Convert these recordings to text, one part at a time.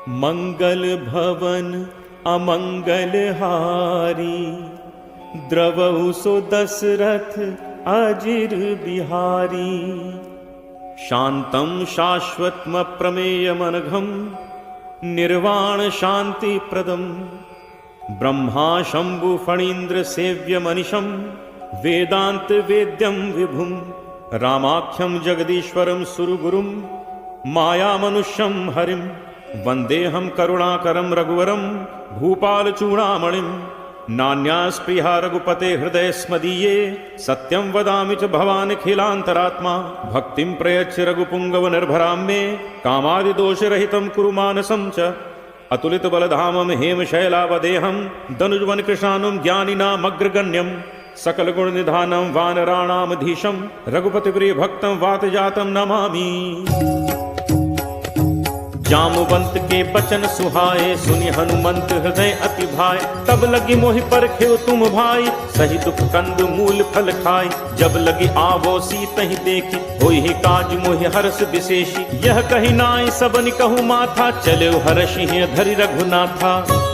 मंगल भवन अमंगल हारी, द्रवहु सो दशरथ अजिर बिहारी। शांतं शाश्वतम प्रमेयमनघं, निर्वाण शांति प्रदम। ब्रह्मा शंभु फणीन्द्र सेव्य मनिशं, वेदांत वेद्यं विभुं। रामाख्यं जगदीश्वरं सुरगुरुं, माया मनुष्यं हरिं। वंदेहं करुणाकरं रघुवरं, भूपाल चूड़ामणिं। नान्यास्पृहा रघुपते हृदय स्मदीये, सत्यं वदामि च भवानिखिलान्तरात्मा। भक्तिं प्रयच्छ रघुपुंगव निर्भरां मे, कामादिदोषरहितं कुरु मानसं च। अतुलित बलधामं हेमशैलावदेहं, दनुजवन कृशानुं ज्ञानिनामग्रगण्यं। सकल गुण निधानं वानराणामधीशं, रघुपति प्रिय भक्तं वातजातं नमामि। जामवंत के बचन सुहाए, सुनि हनुमंत हृदय अति भाए। तब लगी मोहि परखेउ तुम भाई, सही दुख कंद मूल फल खाई। जब लगी आवो सीतहि देखी, होई ही काज मोहि हर्ष विशेषी। यह कही नाई सबनि कहु माथा, चले हर्षि धरि रघुनाथा।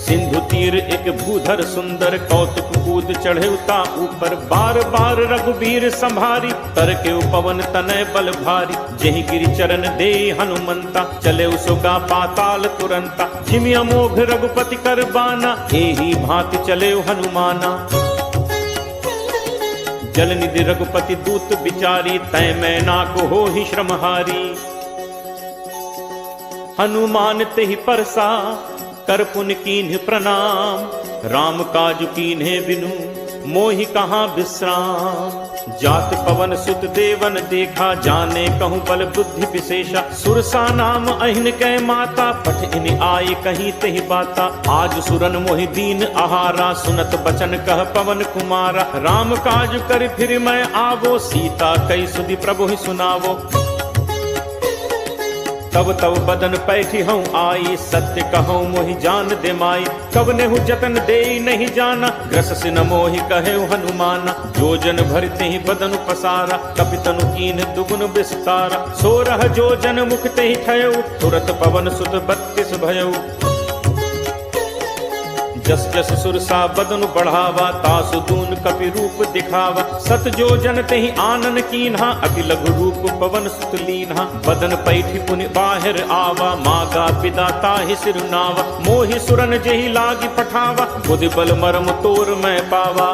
सिंधु तीर एक भूधर सुंदर, कौतुक कूद चढ़े उता ऊपर। बार बार रघुबीर संभारी, तर के पवन तनय बल भारी। जेहि गिरि चरण दे हनुमंता, चले उसोगा पाताल तुरंता। जिमि अमोघ रघुपति कर बाना, एही भांति चले हनुमाना। जल निधि रघुपति दूत बिचारी, तय मैं नाको हो ही श्रमहारी। हनुमान तेहि परसा, कर पुन कीन्ह प्रणाम। राम काज कीन्हे बिनु, मोहि कहाँ विश्राम। जात पवन सुत देवन देखा, जाने कहूँ बल बुद्धि विशेषा। सुरसा नाम अहिन कै माता, पठ इन आए कहीं तेहि बाता। आज सुरन मोहि दीन आहारा, सुनत बचन कह पवन कुमारा। राम काज कर फिर मैं आवो, सीता कई सुधि प्रभु ही सुनावो। तब तब बदन पैठी हूँ आई, सत्य कहूँ मोहि जान दे माई। कब नेहु जतन दे नहीं जाना, ग्रस सिन मोहि कहे हनुमाना। जो जन भरते ही बदन पसारा, कपितनु कीन दुगुन विस्तारा। सोरह जो जन मुख ते ही ठयऊ, तुरत पवन सुत 32 भयऊ। जस जस सुरसा बदनु बढ़ावा, तासु दून कपि रूप दिखावा। सत जो जन तेहि आनन कीन्हा, अति लघु रूप पवन सुत लीन्हा। बदन पैठी पुनि बाहिर आवा, मागा पिता ताहि सिरुनावा। मोहि सुरन जेहि लागी पठावा, बुद्धि बल मरम तोर मैं पावा।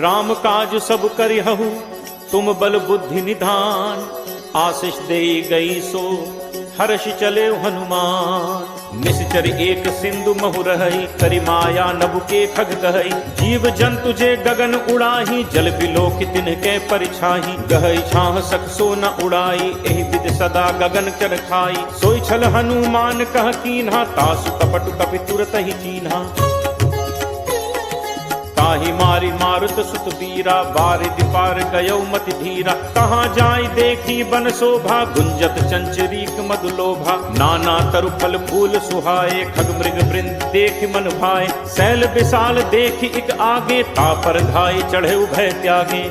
राम काज सब करिहु, तुम बल बुद्धि निधान। आशीष दे गई सो, हर्ष चले हनुमान। निश्चर एक सिंधु महु रही, करि माया नभु के खग कहई। जीव जंतु जे गगन उड़ाही, जल बिलोक तिनके परिछाही। गहई छाह सक सो न उड़ाई, एहि विधि सदा गगन चर खाई। सोई छल हनुमान कह कीन्हा, तासु कपट कपि तुरत ही चीन्हा। ताहि मारी मारुत सुत वीरा, बारिधि पार गयौ मति धीरा। कहाँ जाय देखी बन शोभा, गुंजत चंचरीक मधुलोभा। नाना तरु फल फूल सुहाए, खग मृग वृंद देख मन भाए। शैल विशाल देखी इक आगे, तापर धाय चढ़े उभय त्यागे।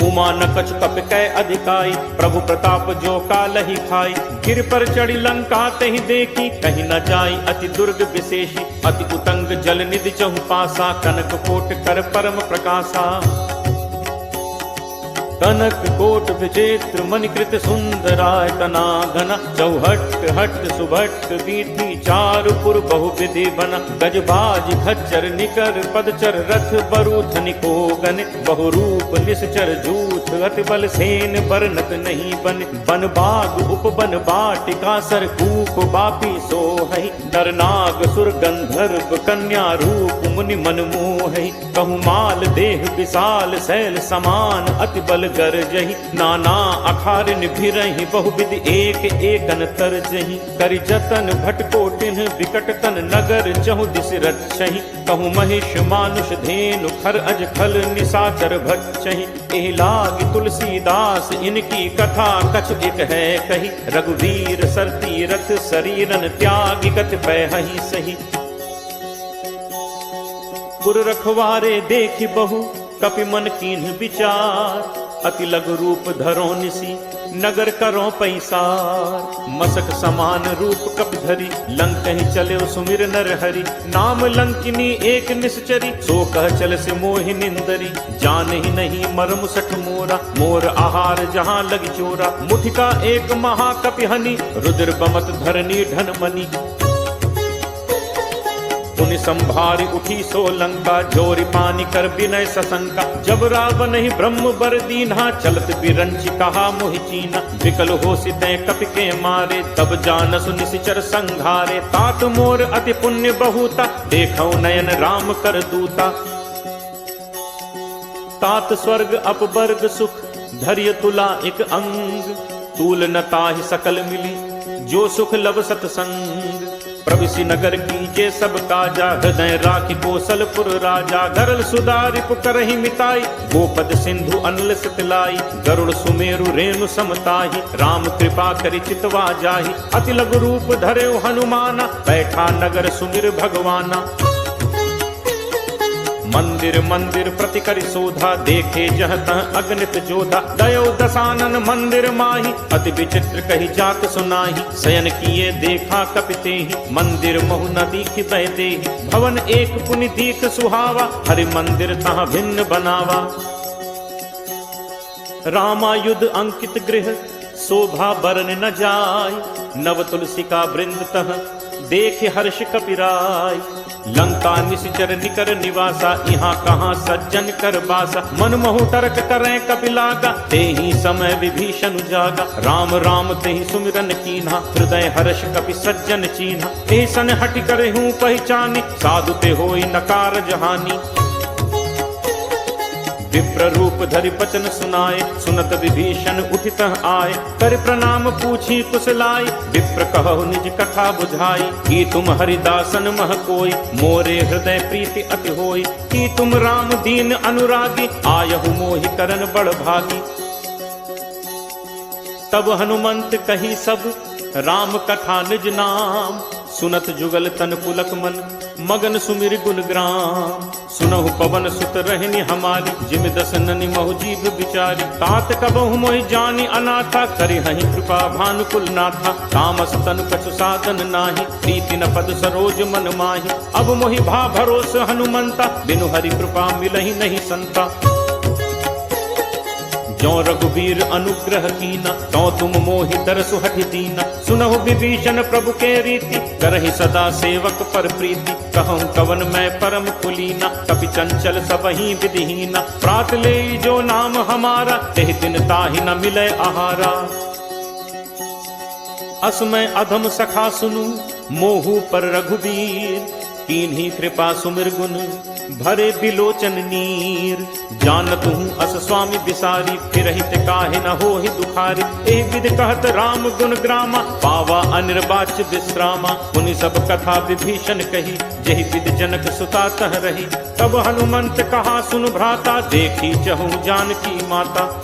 उमा न कछु कप कै अधिकाई, प्रभु प्रताप जो कालहि खाई। गिर पर चढ़ी लंका तेहि देखी, कहीं न जाई अति दुर्ग विशेषी। अति उतंग जल निधि चहु पासा, कनक कोट कर परम प्रकाशा। कनक कोट विचित्र मणिकृत सुंदरायतना घना। चौहट हट सुभट वीथि, चारुपुर बहुविधि बना। गजबाज खच्चर निकर पदचर, रथ बरूथ निकोगन। बहुरूप निश्चर जूथ, अति बल सेन बरनत नहीं बन। बन बाग उपवन बाटिका, सर कूप बापी सोहई। नर नाग सुर गंधर्व कन्या, रूप मुनि मन मोहई। कहु माल देह विशाल, शैल समान अति बल गरजहि। नाना अखारिन भिरहि, बहुविधि एक एकन तरजहि। करि जतन भटकोटिन, विकट तन नगर चहु दिस रक्षहि। कहु महिष मानुष धेनु, खर अज खल निशाचर भक्षहि। एहि लागी तुलसीदास, इनकी कथा कछु एक है कही। रघुवीर सर तीरथ, शरीरन त्यागी गति पैहि सही। पुर रखवारे देखी बहु, कपि मन कीन्ह विचार। अति लघु रूप धरो निसी, नगर करो पैसार। मसक समान रूप कप धरी, लंक ही चले सुमिर नर हरि। नाम लंकिनी एक निश्चरी, सो कह चल से मोहि निंदरी। जान ही नहीं मर्म सठ मोरा, मोर आहार जहाँ लग चोरा। मुठिका एक महाकपिहनि, रुद्र बमत धरनी धन मनी। पुनि संभारी उठी सो लंका, जोरी पानी कर विनय सशंका। जब रावण ही ब्रह्म बर दीन्हा, चलत बिरंची कहा मोहि चीना। विकल हो सिते कपि के मारे, तब जानसु निशिचर संघारे। तात मोर अति पुण्य बहुता, देखौ नयन राम कर दूता। तात स्वर्ग अपवर्ग सुख, धैर्य तुला एक अंग। तूल न ताहि सकल मिली, जो सुख लब सतसंग। प्रविशि नगर कीजे सब काजा, हृदय राखि कौशलपुर राजा। गरल सुधारि पुकरहि मिताई, गोपद सिंधु अनल सतलाई। गरुड़ सुमेरु रेणु समताहि, राम कृपा करि चितवा जाहि। अति लघु रूप धरे हनुमाना, बैठा नगर सुमिर भगवाना। मंदिर मंदिर प्रति करि शोधा, देखे जह तह अगणित जोधा। दयो दसानन मंदिर माही, अति विचित्र कही जात सुनाही। शयन किए देखा कपितेहि, मंदिर महु न दीखि बह देहि। भवन एक पुनि दीख सुहावा, हरि मंदिर तहाँ भिन्न बनावा। रामायुध अंकित गृह, शोभा बरन न जाय। नव तुलसिका वृंद तह, देख हर्ष कपिराय। लंका निशिचर निकर निवासा, यहाँ कहाँ सज्जन कर बासा। मन महु तर्क करें कपिलागा, तेहि समय विभीषण जागा। राम राम तेहि सुमिरन कीन्हा, हृदय हर्ष कपि सज्जन चीन्हा। एहि सन हटि करे हूँ पहचानी, साधु ते होई नकार जहानी। विप्र रूप धरि बचन सुनाए, सुनत विभीषण उठित आए। कर प्रणाम पूछी कुशलाई, विप्र कहु निज कथा बुझाई। कि तुम हरिदासन मह कोई, मोरे हृदय प्रीति अति होई। कि तुम राम दीन अनुरागी, आयहु मोहि करन बड़ भागी। तब हनुमंत कही सब, राम कथा निज नाम। सुनत जुगल तन पुलक मन, मगन सुमिर गुण ग्राम। सुनहु पवन सुत रहनि हमारी, जिम दस ननि महु जीव बिचारी। तात कबहु मोहि जानी अनाथा, करिहहि कृपा भानुकुल नाथा। तामस तनु कछु साधन नाही, प्रीति न पद सरोज मन माही। अब मोहि भा भरोस हनुमंता, बिनु हरि कृपा मिलहि नहीं संता। जो रघुवीर अनुग्रह कीना, तो तुम मोहि दरसु हठि दीना। सुनहु विभीषण प्रभु के रीति, करहि सदा सेवक पर प्रीति। कहूँ कवन मैं परम कुलीना, कपि चंचल सबहि विधिहीना। प्रात ले जो नाम हमारा, तेहि दिन ताहि न मिले आहारा। असमय अधम सखा सुनु, मोहु पर रघुवीर। कीन्ही कृपा सुमिर गुण, भरे बिलोचन नीर। जानत हूँ अस स्वामी बिसारी, फिरहित काहे न होहि दुखारी। एहि विधि कहत राम गुण ग्रामा, पावा अनिर्वाच्य विश्रामा। पुनि सब कथा विभीषण कही, जेहि विधि जनक सुता तह रही। तब हनुमंत कहा सुन भ्राता, देखी चहु जानकी माता।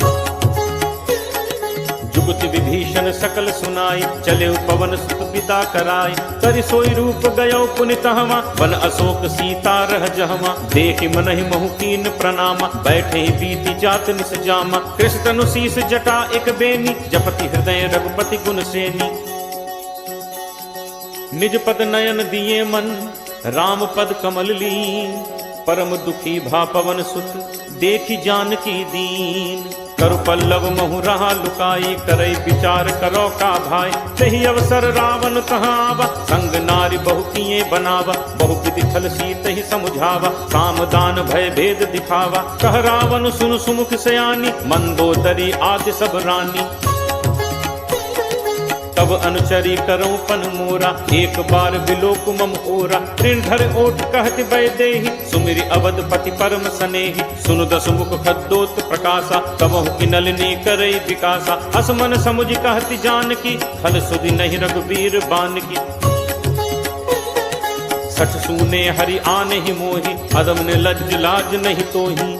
जुगति विभीषण सकल सुनाई, चले पवन सुत पिता कराई। करि सोई रूप गयो पुनि तहवा, वन अशोक सीता रह जहवा। देखि मनहि महु कीन प्रणामा, बैठे ही बीती जात निस जामा। कृष्ण तनु शीस जटा एक बेनी, जपति हृदय रघुपति गुण सेनी। निज पद नयन दिए मन, राम पद कमल लीन। परम दुखी भा पवन सुत, देखि जानकी दीन। करु पल्लव महु रहा लुकाई, करई विचार करो का भाई। सही अवसर रावण तहाँ आवा, संग नारी बहु किए बनावा। बहु विधि छल सीत ही समुझावा, साम दान भय भेद दिखावा। कह रावण सुन सुमुख सयानी, मंदोदरी आदि सब रानी। तब अनुचरी करऊं पन मोरा, एक बार बिलोक मम ओरा। ऋण धर ओट कहति वैदेही, सुमिरि अवधपति परम सनेही। सुनु दस मुख खद्दोत प्रकाशा, कबहु की नलिनी करई विकासा। असमन समुझ कहति जानकी, खल सुधि नहीं रघुवीर बानकी। सठ सूने हरि आने ही मोही, अदम ने लज्ज लाज नहीं तोही।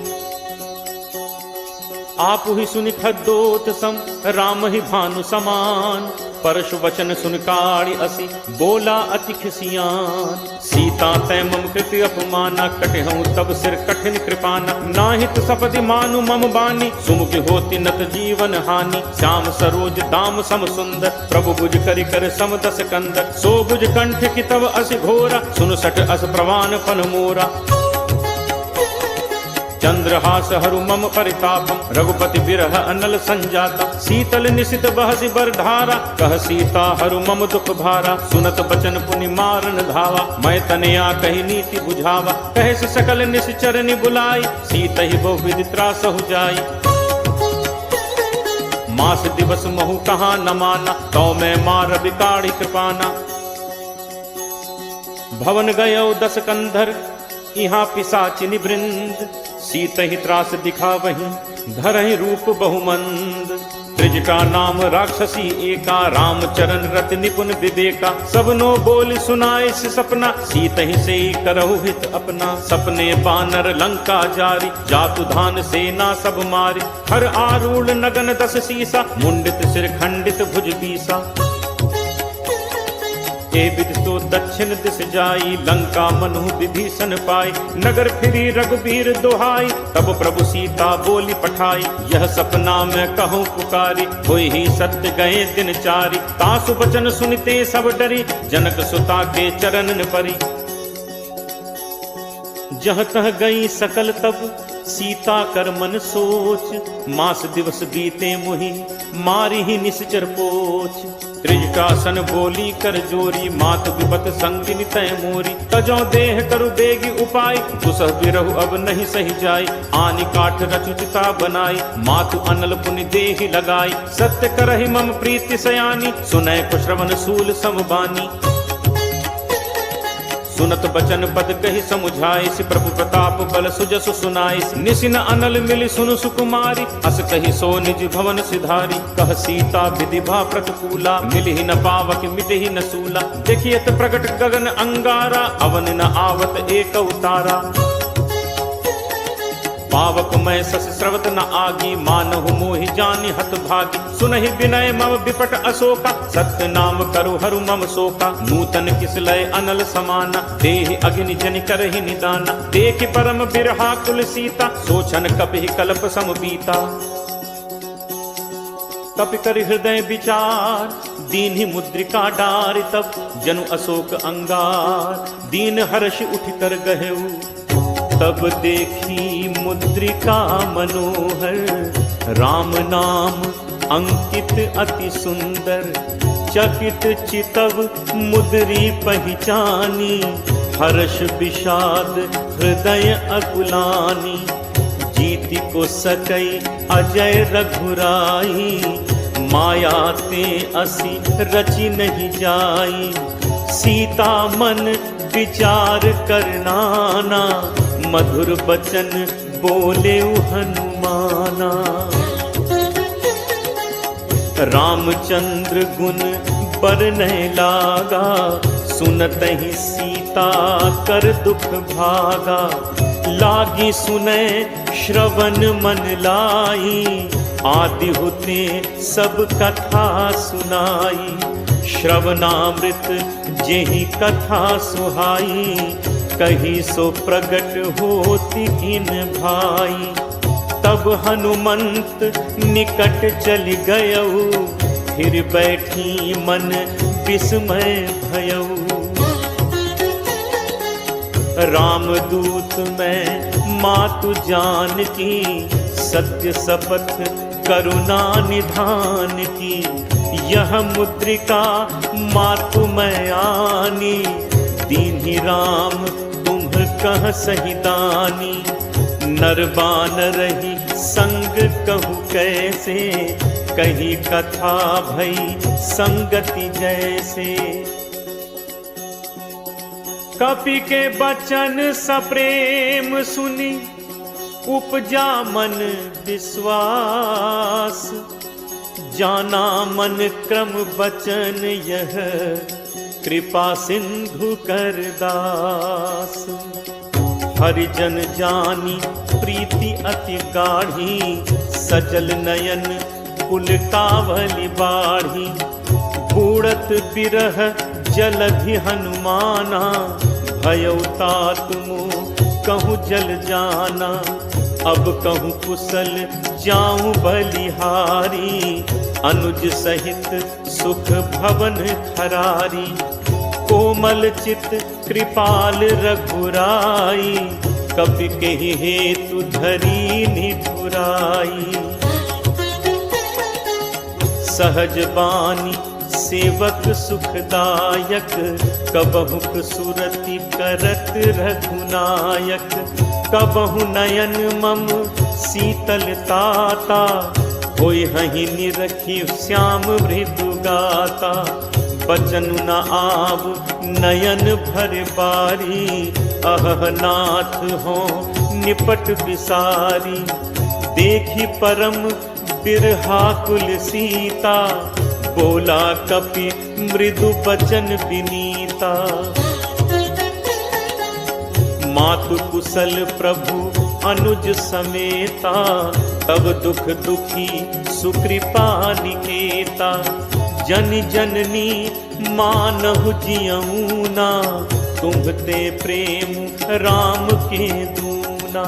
आप ही सुनि खद्दोत सम, राम ही भानु समान। परशु वचन सुन काढ़ी असी बोला अति खिसियान। सीता तै मम कृति अपमाना कटहूँ तब सिर कठिन कृपाना। नाहित सपदि मानु मम बानी सुमुख होती नत जीवन हानि। श्याम सरोज दाम सम सुंदर प्रभु भुज करि कर सम दस कंदर। सो भुज कंठ की तब अस घोरा सुन सठ अस प्रवान पन मोरा। चंद्रहास हरु मम परितापम रघुपति बिरह अनल संजाता। शीतल निशित बहसि बर धारा कह सीता हरु मम दुख भारा। सुनत बचन पुनि मारन धावा मैं तनया कही नीति बुझावा। कहे सकल निश्चरनि बुलाई सीत ही बहु विधि त्रासहु जाई। मास दिवस महु कहा न माना तो मैं मार बिकाड़ी कृपाना। भवन गयो दस कंधर यहाँ पिशाचिनी वृंद। सीत ही त्रास दिखा वहीं धरहि रूप बहुमंद। त्रिजटा नाम राक्षसी एका रामचरण रति निपुण विवेका। सबनो बोल सुनाए सपना सीत ही से करहु हित अपना। सपने बानर लंका जारी जातु धान सेना सब मारी। हर आरूढ़ नगन दस सीसा मुंडित सिर खंडित भुज बीसा। विधि तो दक्षिण दिस जाई लंका मनु विभीषण पाई। नगर फिरी रघुबीर दोहाई तब प्रभु सीता बोली पठाई। यह सपना मैं कहूँ पुकारी होई ही सत्य गए दिन चारी। तासु बचन सुनते सब डरी जनक सुता के चरणन परी। जह तह गई सकल तब सीता कर मन सोच। मास दिवस बीते मुहि मारी ही निश्चर पोच। त्रिजटासन बोली कर जोरी मात विपत संगिनी तय मोरी। तजो देह करु बेगी उपाय दुसह बिरहु अब नहीं सही जाई। आनि काठ रचुचिता बनाई मातु अनल पुनि देहि लगाई। सत्य करहि मम प्रीति सयानी सुनय को श्रवण सूल समबानी। सुनत बचन पद कही समुझाई प्रभु प्रताप बल सुजसु सुनाई। निसिन अनल मिली सुनु सुकुमारी अस कही सो निज भवन सिधारी। कह सीता विधि भा प्रतिकूला मिलि न पावक मिटहि न सूला। देखियत प्रकट गगन अंगारा अवन न आवत एक उतारा। पावक मैं सस स्रवत न आगी मानहु मोहि जानि हत भागी। सुनहि विनय मम विपट अशोका सत्य नाम करु हरु मम शोका। नूतन किसलय अनल समाना देहि अग्नि जनि करहि निदाना। देखि परम बिरहा कुल सीता सोचन कपिहि कल्प सम बीता। कपि कर हृदय विचार दीन्हि मुद्रिका डारि तब। जनु अशोक अंगार दीन हर्ष उठ कर गहेऊ। तब देखी मुद्रिका मनोहर राम नाम अंकित अति सुंदर। चकित चितव मुद्री पहचानी हर्ष विषाद हृदय अकुलानी। जीति को सकई अजय रघुराई माया ते असी रचि नहीं जाई। सीता मन विचार करनाना मधुर बचन बोले हनुमाना। रामचंद्र गुण बरनय लागा सुनत ही सीता कर दुख भागा। लागी सुने श्रवण मन लाई आदि होते सब कथा सुनाई। श्रवणामृत जेहि कथा सुहाई कही सो प्रगट होती इन भाई। तब हनुमंत निकट चल गयऊ फिर बैठी मन विस्मय भयऊ। रामदूत मैं मातु जान की सत्य शपथ करुणा निधान की। यह मुद्रिका मातु मैं आनी दीन्हि राम तुम कह सही दानी। नरबान रही संग कहु कैसे कही कथा भई संगति जैसे। कपि के बचन सप्रेम सुनी उपजा मन विश्वास। जाना मन क्रम बचन यह कृपा सिंधु कर दास। हरिजन जानी प्रीति अति गाढ़ी सजल नयन कुल कावली बाढ़ी। उड़त बिरह जलधि हनुमाना, भयउ तात मोह कहूँ जल जाना। अब कहूँ कुशल जाऊं बलिहारी, अनुज सहित सुख भवन खरारी। कोमल चित कृपाल रघुराई, कपि केहि हेतु धरी निठुराई। सहज बानी सेवक सुखदायक, कबहुक सुरति करत रघुनायक। कबहु नयन मम शीतलताता, होय हहि निरखि श्याम मृदु गाता। बचन न आव नयन भर बारी, अहह नाथ हो निपट बिसारी। देखी परम बिरहाकुल सीता, बोला कपि मृदु बचन विनीता। मातु कुशल प्रभु अनुज समेता, तब दुख दुखी सुकृपा निकेता। जन जननी मानहु जियऊना, तुम्हते प्रेम राम के दूना।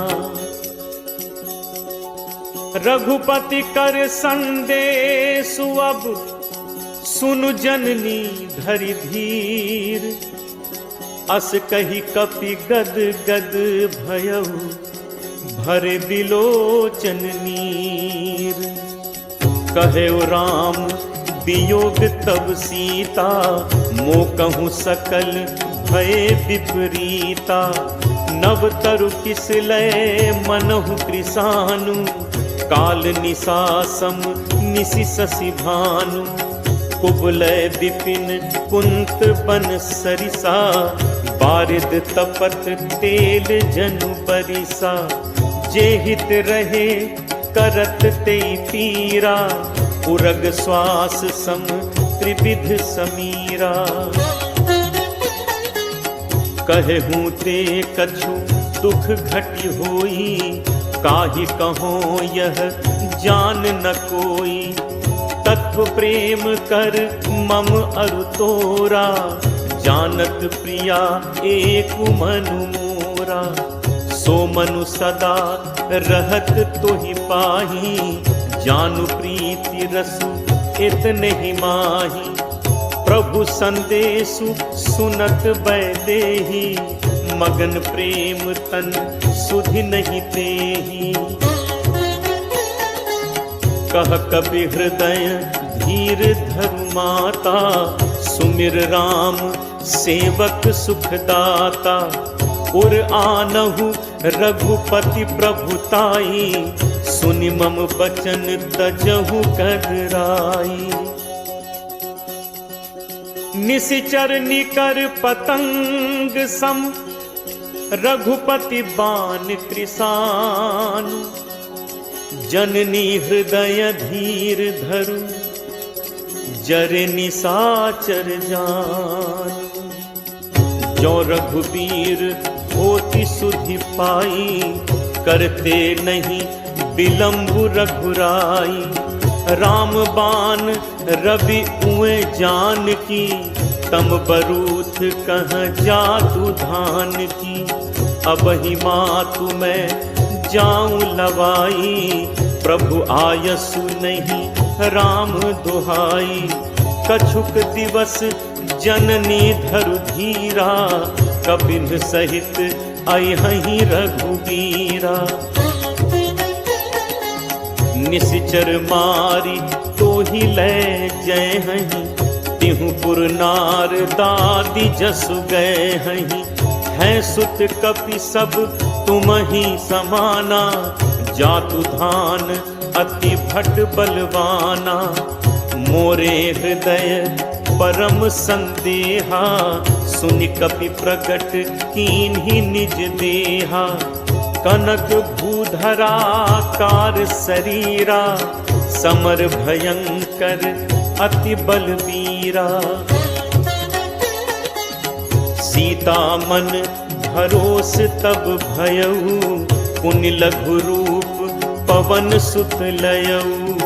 रघुपति कर संदेशु अब, सुनु जननी धरि धीर। अस कही कपि गद गद भयउ, भरे बिलोचन नीर। कहेउ राम वियोग तब सीता, मो कहूँ सकल भय विपरीता। नव तरु किस लय मनहु कृसानु, काल निसासम निसि शशि भानु। कुबलय विपिन कुंत बन सरिसा, बारिद तपत तेल जनु बरिसा। जे हित रहे करत ते पीरा, उरग श्वास सम त्रिविध समीरा। कहूँ ते कछु दुख घटि होई, काहि कहो यह जान न कोई। तत्व प्रेम कर मम अरु तोरा, जानत प्रिया एक मनु मोरा। सो मनु सदा रहत तोहि पाही, जानु प्रीति रसु इतने ही माही। प्रभु संदेशु सुनत बैदेही, मगन प्रेम तन सुधि नहीं तेही। कह कपि हृदय धीर धरु माता, सुमिर राम सेवक सुखदाता। उर आनहु रघुपति प्रभुताई, सुनि मम बचन तजहु कदराई। निशिचर निकर पतंग सम, रघुपति बान कृसान। जननी हृदय धीर धरु, जरे निसाचर जान। जो रघुबीर होति सुधि पाई, करते नहीं विलंब रघुराई। राम बान रवि उए जान की, तम बरूथ कह जातु धान की। अब ही मातु मैं जाऊं लवाई, प्रभु आयसु नहीं राम दुहाई। कछुक दिवस जननी धरु धीरा, कपिन सहित अयहि रघुबीरा। निशिचर मारी तो ही ले जय हहीं, तिहु पुर नार दादी जसु गए हहीं। हैं सुत कपि सब तुम ही समाना, जातु धान अति भट बलवाना। मोरे हृदय परम संदेहा, सुनि कपि प्रकट कीन्ही निज देहा। कनक भूधराकार शरीरा, समर भयंकर अति बलवीरा। सीता मन भरोस तब भयऊ, पुनि लघु रूप पवन सुत लयऊ।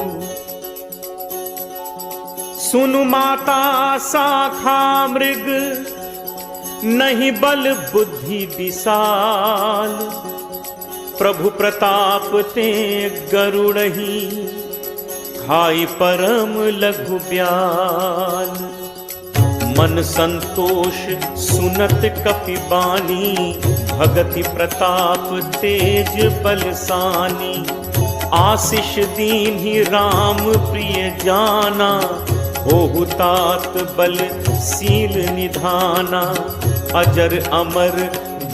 सुनु माता शाखा मृग, नहीं बल बुद्धि विशाल, प्रभु प्रताप ते गरुड़ही, खाई परम लघु ब्याल। मन संतोष सुनत कपि बानी, भगति प्रताप तेज बलसानी। आशीष दीन्हि राम प्रिय जाना, होहु तात बल सील निधाना। अजर अमर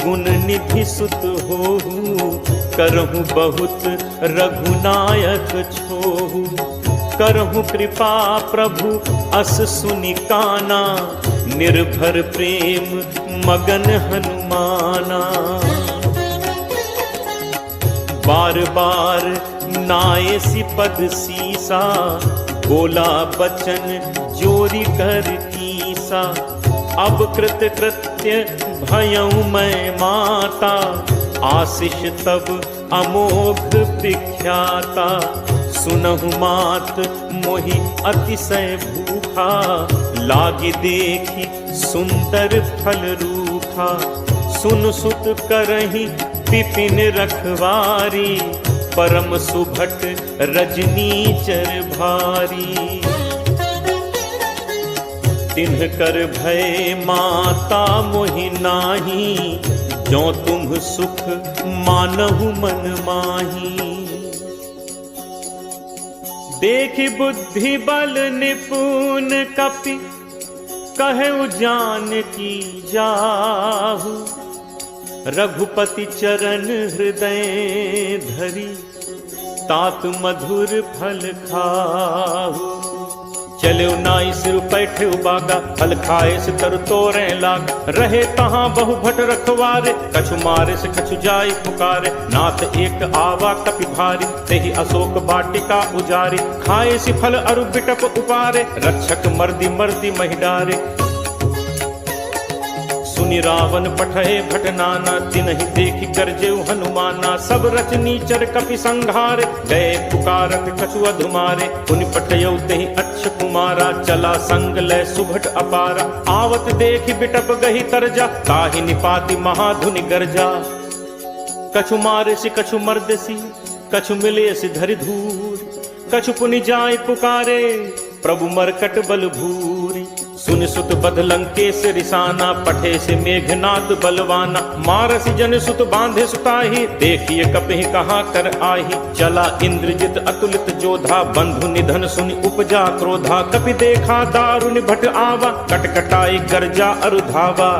गुण निधि सुत होहु, करहु बहुत रघुनायक छोहु। करहु कृपा प्रभु अस सुनि काना, निर्भर प्रेम मगन हनुमाना। बार बार नायसी पद सीसा, बोला बचन जोरी कर कीसा। अब कृत कृत्य भयउ मैं माता, आशीष तब अमोघ विख्याता। सुनहु मात मोहि अतिशय भूखा, लागी देखी सुंदर फल रूखा। सुन सुत करहि विपिन रखवारी, परम सुभट रजनीचर भारी। तिन्ह कर भय माता मोहि नाही, जो तुम सुख मानहु मन माही। देखि बुद्धि बल निपुण कपि, कहु जानकी जाहु। रघुपति चरण हृदय धरि, तात मधुर फल खाहु। चले नाई सिर पैठे बागा, फल खाए से तरु तोरे लाग। रहे तहाँ बहु भट रखवारे, कछु मारे से कछु जाई पुकारे। नाथ एक आवा कपि भारी, तेहि अशोक वाटिका उजारी। खाए सि फल अरु बिटप उपारे, रक्षक मर्दी मर्दी महिडारे। सुनि रावण पठए भट नाना, तिन्हि देखि करजेउ हनुमाना। सब रचनीचर कपि संघारे, गए पुकारत कछु अधुमारे। पुनि पठयउ तेहि अच्छ कुमारा, चला संग लय सुभट अपारा। आवत देखि बिटप गही तरजा, ताहि निपाति महाधुनि गर्जा। कछु मारे सि कछु मर्दसी, कछु मिले सि धरि धूर। कछु पुनि जाय पुकारे, प्रभु मरकट बल भूरी। सुन सुत बध लंकेश रिसाना, पठे से मेघनाद बलवाना। मारस जन सुत बांधे सुताही, देखिए कपहि कहाँ कर आही। चला इंद्रजित अतुलित जोधा, बंधु निधन सुनि उपजा क्रोधा। कपि देखा दारुनि भट आवा, कटकटाई गर्जा अरु धावा।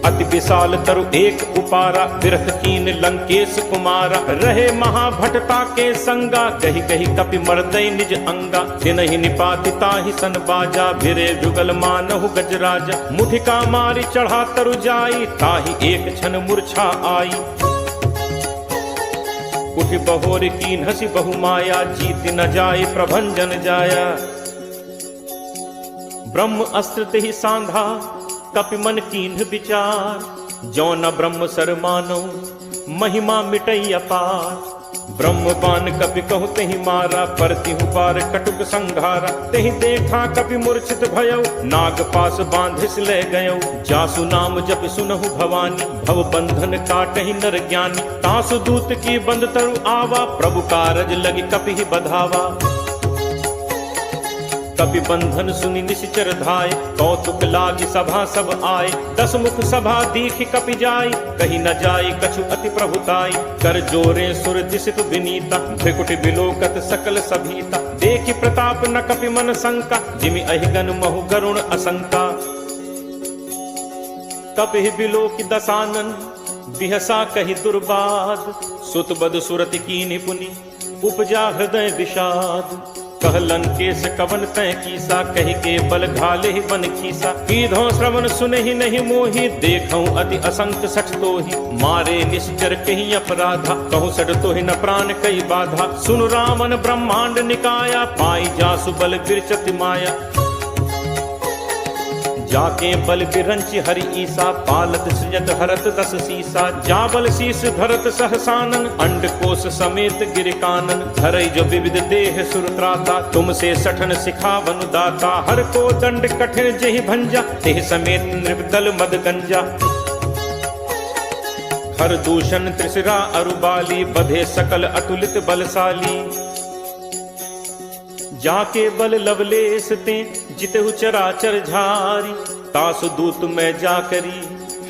अति विशाल तरु एक उपारा, बिरख कीन लंकेश कुमारा। रहे महाभटता के संगा, कही कही कपि मर्दय निज अंगा। तिनहि निपाति ताहि सन बाजा, भिरे जुगल मानहु गजराजा। मुठिका मारी चढ़ा तरु जाई, ताहि एक क्षण मूर्छा आई। उठि बहोर कीन हसी बहु माया, जीत न जाय प्रभंजन जाया। ब्रह्म अस्त्र तेहि सांधा, कपि मन कीन्ह विचार। जो न ब्रह्म सर मानो, महिमा मिटई अपार। ब्रह्म बान कपि कहु तेहि मारा, परतिहु पार कटुक संघारा। तेहि देखा कपि मूर्छित भयउ, नाग पास बांधिस ले गयउ। जासु नाम जप सुनहु भवानी, भव बंधन काटहि नर ज्ञानी। तासु दूत की बंद तरु आवा, प्रभु कारज लगी कपि बधावा। कपि बंधन सुनि निश्चर धाय, कौतुक लागी सभा सब आए। दस मुख सभा दीखि कपि जाई, कही न जाई कछु अति प्रभुताई। कर जोरे सुर दिसित विनीता, भृकुटि बिलोकत सकल सभीता। देखि प्रताप न कपि मन शंका, जिमि अहिगन महु गरुण असंका। कपि बिलोकि दसानन, बिहसा कहि दुर्बाद। सुत बद सुरति कीन्हि पुनि, उपजा हृदय विषाद। कहलन केस कवन तय कीसा, कही के बल घाले ही बन खीसा। कीधो श्रवण सुनहि नहीं मोहि, देखऊं अति असंख्य सठ तोहि। मारे निश्चर कहीं अपराधा, कहूँ सड तोहि न प्राण कई बाधा। सुन रावण ब्रह्मांड निकाया, पाई जासु बल बिरचति माया। जाके बल बिरंच हरि ईसा, पालत सृजत हरत दस सीसा। जाबल शीस धरत सहसानन, अंड कोश समेत गिर कानन। धरई जो विविध देह सुरत्राता, तुमसे सठन सिखावन दाता। हर को दंड कठिन जेहि भंजा, तेह समेत नृपदल मद गंजा। हर दूषण त्रिशिरा अरुबाली, बधे सकल अतुलित बलशाली। जाके बल लवलेस ते, जितहु चराचर झारी। तासु दूत मैं जाकरी,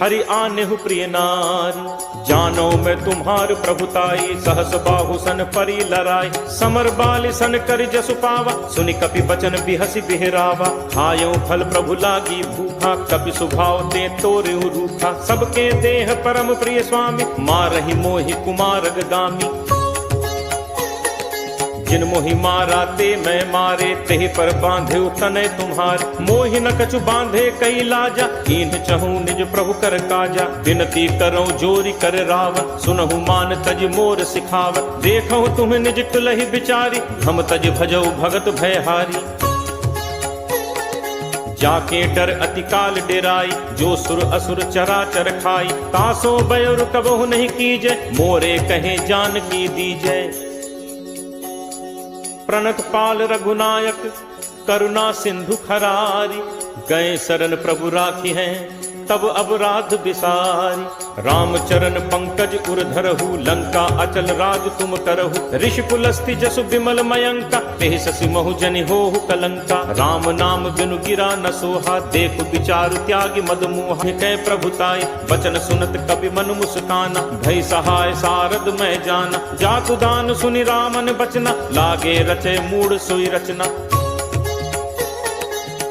हरि आनेहु प्रिय नारी। जानो मैं तुम्हार प्रभुताई, सहस बाहु सन परी लराई। समर बाल सन कर जसु पावा, सुनि कपि बचन बिहसि बिहरावा। खायो फल प्रभु लागी भूखा, कपि सुभाव ते तोरेउ रूखा। सबके देह परम प्रिय स्वामी, मारहि मोहि कुमारग गामी। जिन मोहि मारा ते मैं मारे, तेहि पर बांधे तनय तुम्हार। मोहि न कछु बांधे कई लाजा, कीन्ह चहु निज प्रभु कर काजा। विनती करौ जोरी कर रावत, सुनहु मान तज मोर सिखावत। देखौ तुम निज तुलहि बिचारी, हम तज भजौ भगत भयहारी। जाके डर अति काल डेराई, जो सुर असुर चराचर खाई। तासो बयरु कबहु नहीं कीजय, मोरे कहे जान की दीजय। प्रणत पाल रघुनायक, करुणा सिंधु खरारी। गए शरण प्रभु राखी हैं, तब अपराध बिसारी। राम चरण पंकज उर धरहु, लंका अचल राज तुम करहु। ऋषि पुलस्ति जसु विमल मयंका, तेहि शशि महु जनि होहु कलंका। राम नाम बिनु गिरा न सोहा, देखु विचारु त्यागी मद मोहा। कै प्रभुताई बचन सुनत कपि मन मुस्काना, भई सहाय सारद मैं जाना। जातु दान सुनि रामन बचना, लागे रचे मूढ़ सोई रचना।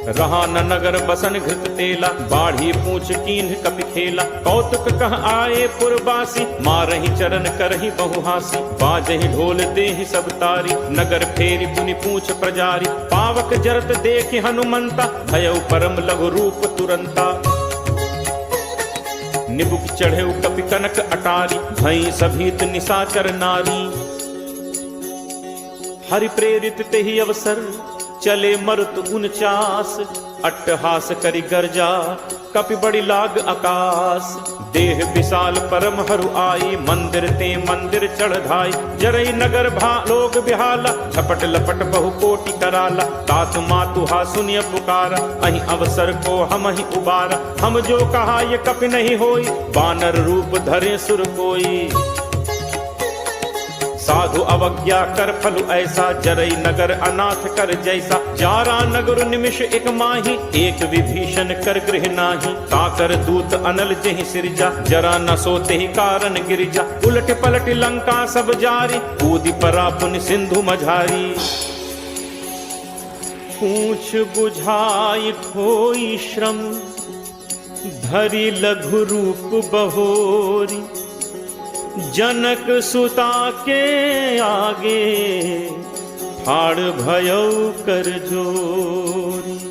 रहा न नगर बसन घृत तेला, बाढ़ी पूछ कीन्ह कपि खेला। कौतुक कह आए पुरवासी, मारहि चरण करहि बहुहासी। बाजहि ढोल देहि सब तारी, नगर फेरी पुनि पूछ प्रजारी। पावक जरत देखि हनुमंता, भयउ परम लघु रूप तुरंता। निबुक चढ़ेउ कपि कनक अटारी, भई सभीत निशाचर नारी। हरि प्रेरित तेहि अवसर, चले मरुत 49। अट्टहास करि गर्जा, कपि बड़ी लाग आकाश। देह विशाल परम हरु आई, मंदिर ते मंदिर चढ़ धाई। जरई नगर भा लोग बिहाला, झपट लपट बहु कोटि कराला। तात मातुहा सुनिय पुकारा, अहि अवसर को हम ही उबारा। हम जो कहा ये कपि नहीं होई, बानर रूप धरे सुर कोई। साधु अवज्ञा कर फलु ऐसा, जरई नगर अनाथ कर जैसा। जारा नगर निमिष एक माही, एक विभीषण कर गृह नाही। ताकर दूत अनल जेहि सिरजा, जरा न सोते ही कारण गिरिजा। उलट पलट लंका सब जारी, कूदि परा पुनि सिंधु मझारी। पूछ बुझाई खोई श्रम, धरि लघु रूप बहोरी। जनक सुता के आगे, ठाड़ भयउ कर जोरी।